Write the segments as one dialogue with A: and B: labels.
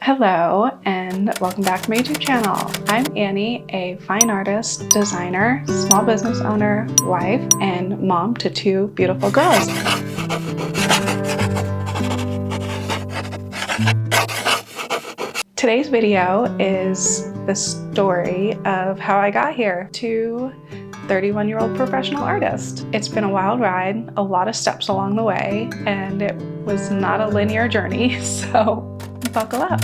A: Hello and welcome back to my YouTube channel. I'm Annie, a fine artist, designer, small business owner, wife, and mom to two beautiful girls. Today's video is the story of how I got here to 31-year-old professional artist. It's been a wild ride, a lot of steps along the way, and it was not a linear journey, so buckle up.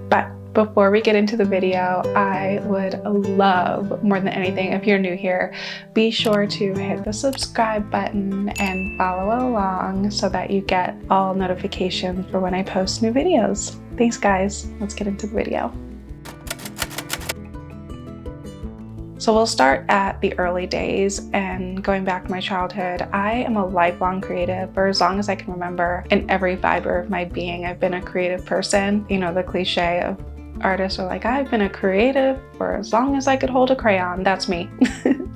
A: But before we get into the video, I would love more than anything, if you're new here, be sure to hit the subscribe button and follow along so that you get all notifications for when I post new videos. Thanks guys, let's get into the video. So we'll start at the early days and going back to my childhood. I am a lifelong creative for as long as I can remember. In every fiber of my being, I've been a creative person. You know, the cliche of artists are like, I've been a creative for as long as I could hold a crayon. That's me.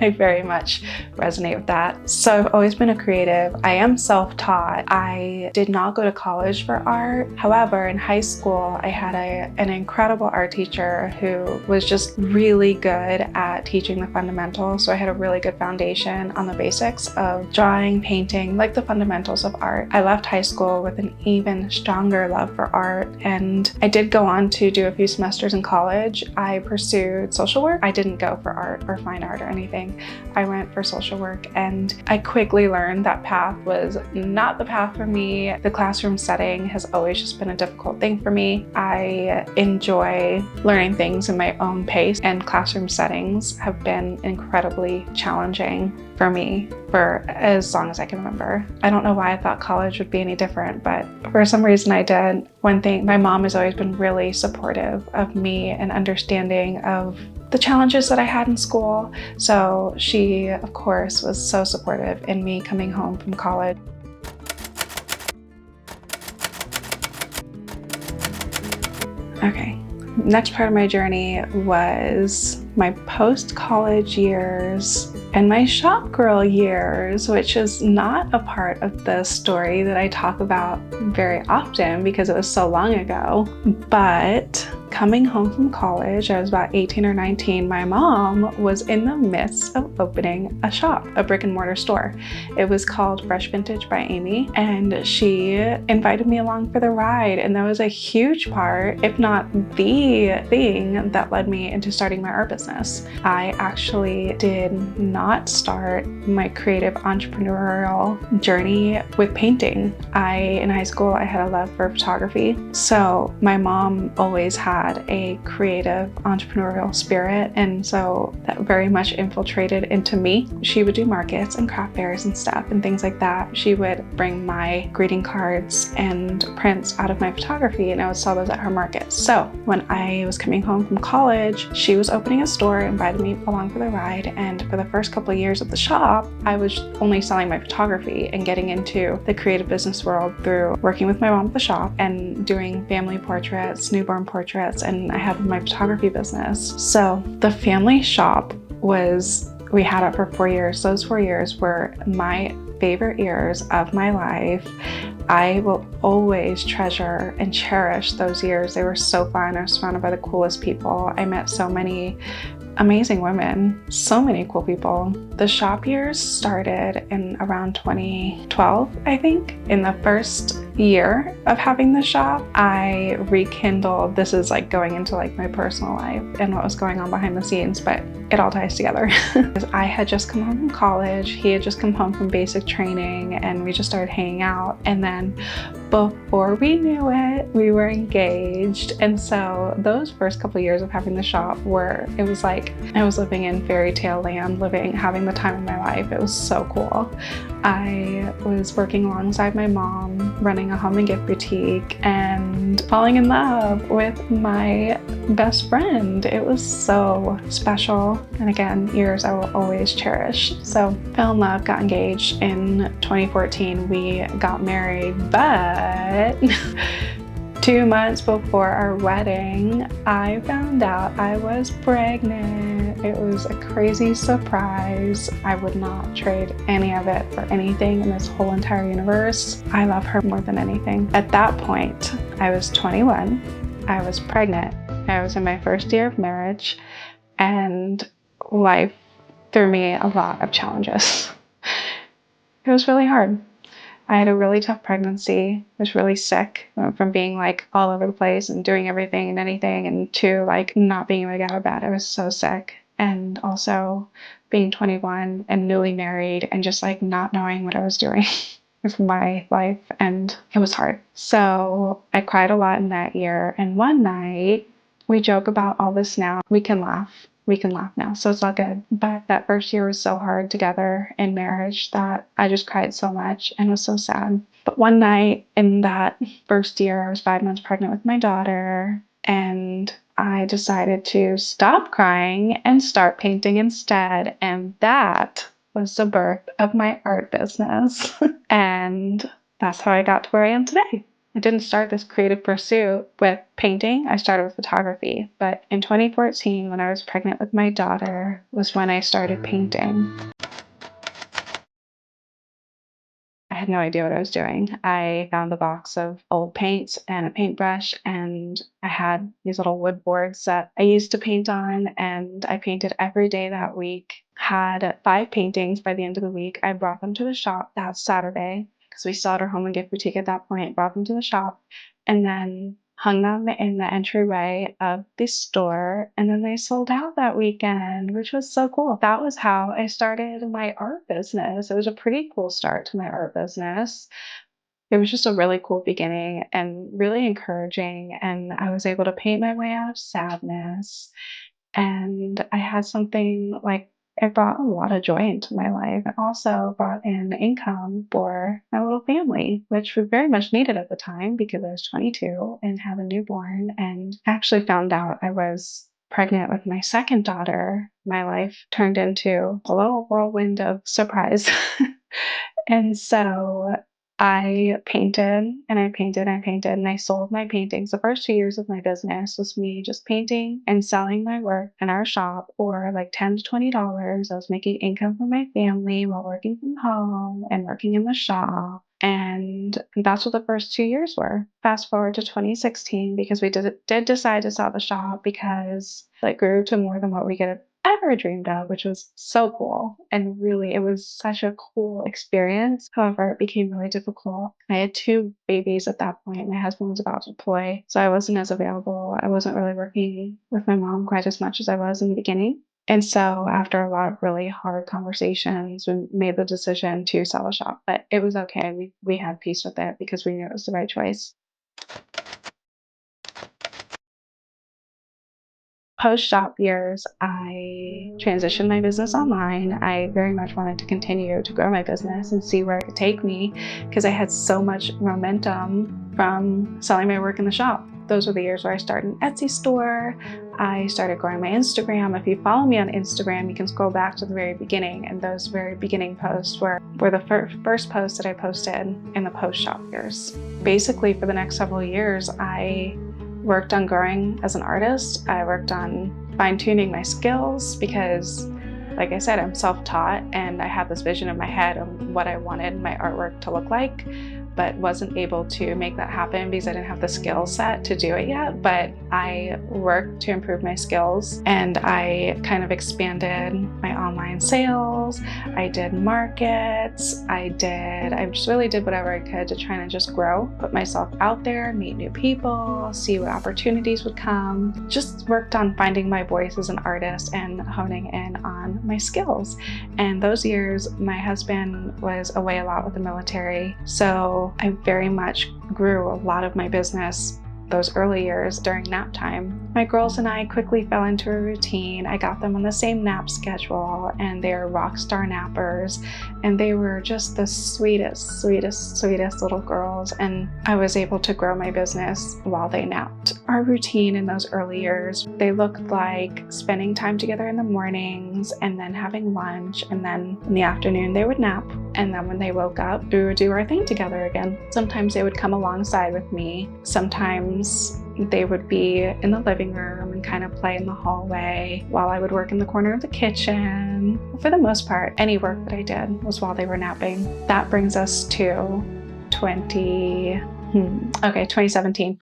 A: I very much resonate with that. So I've always been a creative. I am self-taught. I did not go to college for art. However, in high school, I had an incredible art teacher who was just really good at teaching the fundamentals. So I had a really good foundation on the basics of drawing, painting, like the fundamentals of art. I left high school with an even stronger love for art, and I did go on to do a few semesters in college. I pursued social work. I didn't go for art or fine art or anything. I went for social work, and I quickly learned that path was not the path for me. The classroom setting has always just been a difficult thing for me. I enjoy learning things in my own pace, and classroom settings have been incredibly challenging for me for as long as I can remember. I don't know why I thought college would be any different, but for some reason I did. One thing, my mom has always been really supportive of me and understanding of the challenges that I had in school. So she, of course, was so supportive in me coming home from college. Okay, next part of my journey was my post-college years and my shop girl years, which is not a part of the story that I talk about very often because it was so long ago. But coming home from college, I was about 18 or 19, my mom was in the midst of opening a shop, a brick and mortar store. It was called Fresh Vintage by Amy, and she invited me along for the ride. And that was a huge part, if not the thing that led me into starting my art business. I actually did not start my creative entrepreneurial journey with painting. In high school, I had a love for photography. So my mom always had a creative entrepreneurial spirit, and so that very much infiltrated into me. She would do markets and craft fairs and stuff and things like that. She would bring my greeting cards and prints out of my photography, and I would sell those at her markets. So when I was coming home from college, she was opening a store, invited me along for the ride, and for the first couple of years of the shop, I was only selling my photography and getting into the creative business world through working with my mom at the shop and doing family portraits, newborn portraits, and I had my photography business. So the family shop we had it for 4 years. Those 4 years were my favorite years of my life. I will always treasure and cherish those years. They were so fun. I was surrounded by the coolest people. I met so many amazing women, so many cool people. The shop years started in around 2012, I think. In the first year of having the shop, I rekindled, this is like going into like my personal life and what was going on behind the scenes, but it all ties together. I had just come home from college, he had just come home from basic training, and we just started hanging out. And then before we knew it, we were engaged. And so those first couple of years of having the shop it was like I was living in fairy tale land, having the time of my life. It was so cool. I was working alongside my mom, running a home and gift boutique, and falling in love with my best friend. It was so special. And again, years I will always cherish. So fell in love, got engaged in 2014. We got married, but 2 months before our wedding, I found out I was pregnant. It was a crazy surprise. I would not trade any of it for anything in this whole entire universe. I love her more than anything. At that point, I was 21. I was pregnant. I was in my first year of marriage, and life threw me a lot of challenges. It was really hard. I had a really tough pregnancy. I was really sick. Went from being like all over the place and doing everything and anything, and to like not being able to get out of bed. I was so sick. And also being 21 and newly married and just like not knowing what I was doing with my life. And it was hard. So I cried a lot in that year. And one night, we joke about all this now. We can laugh now, so it's all good. But that first year was so hard together in marriage that I just cried so much and was so sad. But one night in that first year, I was 5 months pregnant with my daughter, and I decided to stop crying and start painting instead. And that was the birth of my art business. And that's how I got to where I am today. I didn't start this creative pursuit with painting. I started with photography. But in 2014, when I was pregnant with my daughter, was when I started painting. I had no idea what I was doing. I found a box of old paints and a paintbrush, and I had these little wood boards that I used to paint on, and I painted every day that week. Had 5 paintings by the end of the week. I brought them to the shop that Saturday, because we still had our home and gift boutique at that point. Brought them to the shop and then hung them in the entryway of the store, and then they sold out that weekend, which was so cool. That was how I started my art business. It was a pretty cool start to my art business. It was just a really cool beginning and really encouraging, and I was able to paint my way out of sadness. And I had something like, it brought a lot of joy into my life. It also brought in income for my little family, which we very much needed at the time because I was 22 and had a newborn, and actually found out I was pregnant with my second daughter. My life turned into a little whirlwind of surprise. And so I painted and I painted and I painted, and I sold my paintings. The first 2 years of my business was me just painting and selling my work in our shop for like $10 to $20. I was making income for my family while working from home and working in the shop. And that's what the first 2 years were. Fast forward to 2016, because we did decide to sell the shop because it grew to more than what we could have ever dreamed of, which was so cool. And really, it was such a cool experience. However, it became really difficult. I had 2 babies at that point. My husband was about to deploy, so I wasn't as available. I wasn't really working with my mom quite as much as I was in the beginning. And so after a lot of really hard conversations, we made the decision to sell the shop. But it was okay. We had peace with it because we knew it was the right choice. PostShop Years, I transitioned my business online. I very much wanted to continue to grow my business and see where it could take me, because I had so much momentum from selling my work in the shop. Those were the years where I started an Etsy store. I started growing my Instagram. If you follow me on Instagram, you can scroll back to the very beginning, and those very beginning posts were the first posts that I posted in the PostShop Years. Basically, for the next several years, I worked on growing as an artist. I worked on fine-tuning my skills because, like I said, I'm self-taught, and I had this vision in my head of what I wanted my artwork to look like, but wasn't able to make that happen because I didn't have the skill set to do it yet. But I worked to improve my skills, and I kind of expanded my online sales. I did markets. I just really did whatever I could to try and just grow, put myself out there, meet new people, see what opportunities would come. Just worked on finding my voice as an artist and honing in on my skills. And those years, my husband was away a lot with the military, so I very much grew a lot of my business those early years during nap time. My girls and I quickly fell into a routine. I got them on the same nap schedule, and they're rock star nappers, and they were just the sweetest little girls, and I was able to grow my business while they napped. our routine in those early years, they looked like spending time together in the mornings and then having lunch, and then in the afternoon they would nap, and then when they woke up we would do our thing together again. Sometimes they would come alongside with me, sometimes they would be in the living room and kind of play in the hallway while I would work in the corner of the kitchen. For the most part, any work that I did was while they were napping. That brings us to 2017.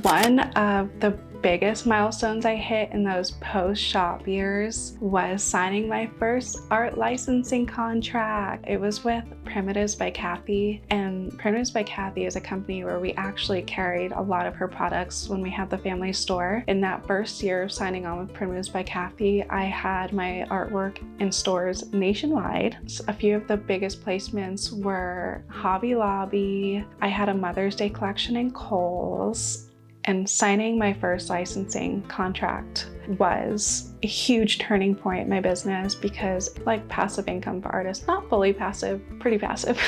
A: One of the biggest milestones I hit in those post-shop years was signing my first art licensing contract. It was with Primitives by Kathy, and Primitives by Kathy is a company where we actually carried a lot of her products when we had the family store. In that first year of signing on with Primitives by Kathy, I had my artwork in stores nationwide. A few of the biggest placements were Hobby Lobby. I had a Mother's Day collection in Kohl's. And signing my first licensing contract was a huge turning point in my business, because like passive income for artists, not fully passive, pretty passive.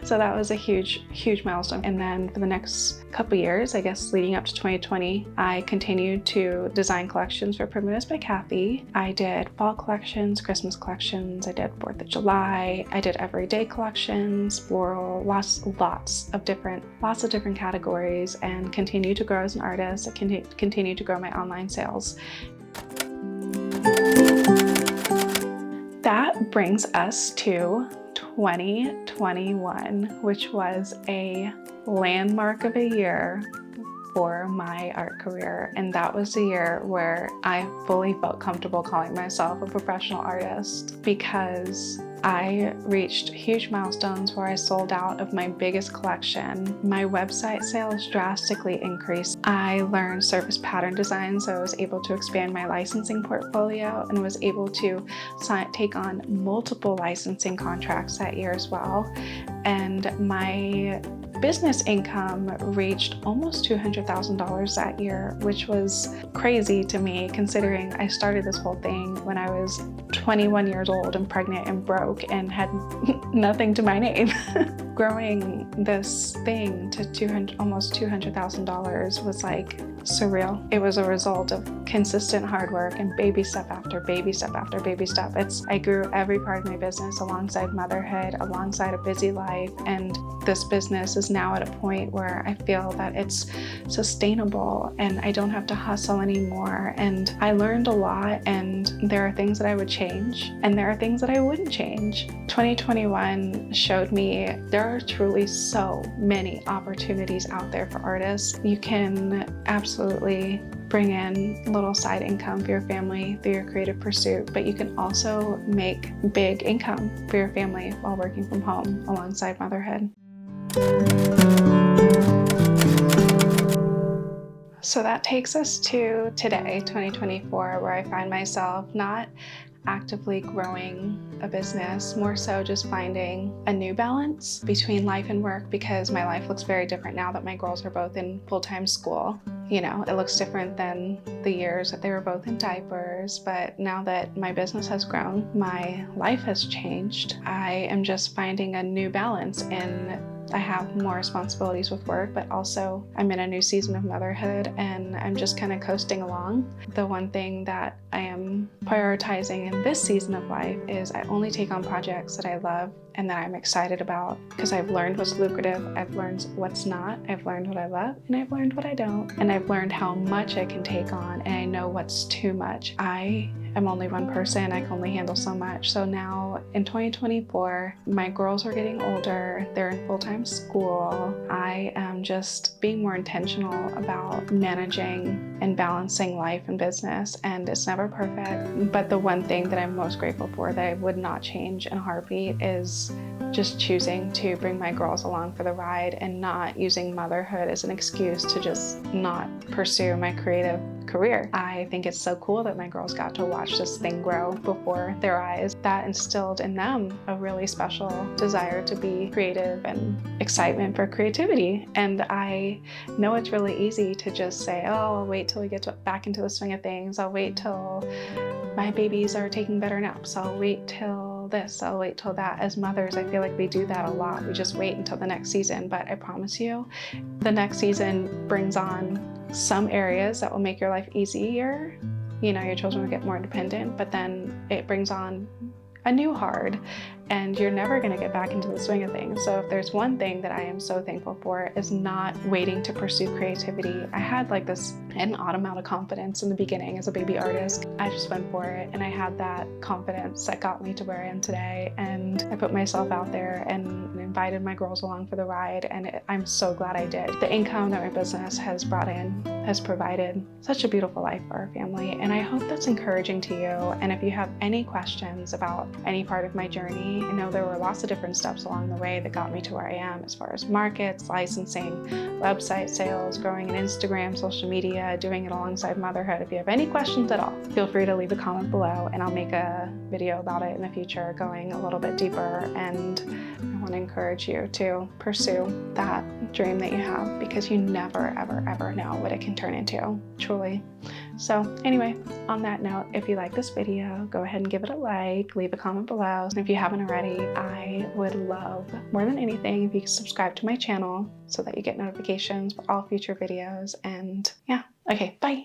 A: So that was a huge milestone. And then for the next couple years, I guess leading up to 2020, I continued to design collections for Primitives by Kathy. I did fall collections, Christmas collections, I did 4th of July, I did everyday collections, floral, lots of different categories, and continued to grow as an artist. I continued to grow my online sales. That brings us to 2021, which was a landmark of a year for my art career. And that was the year where I fully felt comfortable calling myself a professional artist, because I reached huge milestones where I sold out of my biggest collection. My website sales drastically increased. I learned surface pattern design, so I was able to expand my licensing portfolio and was able to take on multiple licensing contracts that year as well. And my business income reached almost $200,000 that year, which was crazy to me, considering I started this whole thing when I was 21 years old and pregnant and broke and had nothing to my name. Growing this thing to almost $200,000 was like surreal. It was a result of consistent hard work and baby step after baby step after baby step. I grew every part of my business alongside motherhood, alongside a busy life, and this business is now at a point where I feel that it's sustainable and I don't have to hustle anymore. And I learned a lot, and there are things that I would change and there are things that I wouldn't change. 2021 showed me there are truly so many opportunities out there for artists. You can absolutely bring in a little side income for your family through your creative pursuit, but you can also make big income for your family while working from home alongside motherhood. So that takes us to today, 2024, where I find myself not actively growing a business, more so just finding a new balance between life and work, because my life looks very different now that my girls are both in full-time school. You know, it looks different than the years that they were both in diapers, but now that my business has grown, my life has changed. I am just finding a new balance in I have more responsibilities with work, but also I'm in a new season of motherhood and I'm just kind of coasting along. The one thing that I am prioritizing in this season of life is I only take on projects that I love and that I'm excited about, because I've learned what's lucrative, I've learned what's not, I've learned what I love, and I've learned what I don't. And I've learned how much I can take on, and I know what's too much. I'm only one person, I can only handle so much. So now in 2024, my girls are getting older, they're in full-time school. I am just being more intentional about managing and balancing life and business, and it's never perfect. But the one thing that I'm most grateful for that I would not change in a heartbeat is just choosing to bring my girls along for the ride and not using motherhood as an excuse to just not pursue my creative career. I think it's so cool that my girls got to watch this thing grow before their eyes. That instilled in them a really special desire to be creative and excitement for creativity. And I know it's really easy to just say, oh, I'll wait till we get back into the swing of things. I'll wait till my babies are taking better naps. I'll wait till this, I'll wait till that. As mothers, I feel like we do that a lot. We just wait until the next season, but I promise you, the next season brings on some areas that will make your life easier. You know, your children will get more independent, but then it brings on a new hard, and you're never going to get back into the swing of things. So if there's one thing that I am so thankful for, is not waiting to pursue creativity. I had like this odd amount of confidence in the beginning as a baby artist. I just went for it, and I had that confidence that got me to where I am today. And I put myself out there and invited my girls along for the ride, and I'm so glad I did. The income that my business has brought in has provided such a beautiful life for our family, and I hope that's encouraging to you. And if you have any questions about any part of my journey, I know there were lots of different steps along the way that got me to where I am, as far as markets, licensing, website sales, growing an Instagram, social media, doing it alongside motherhood. If you have any questions at all, feel free to leave a comment below, and I'll make a video about it in the future, going a little bit deeper. And I want to encourage you to pursue that dream that you have, because you never, ever, ever know what it can turn into, truly. So anyway, on that note, if you like this video, go ahead and give it a like, leave a comment below. And if you haven't already, I would love more than anything if you could subscribe to my channel so that you get notifications for all future videos. And yeah, okay, bye.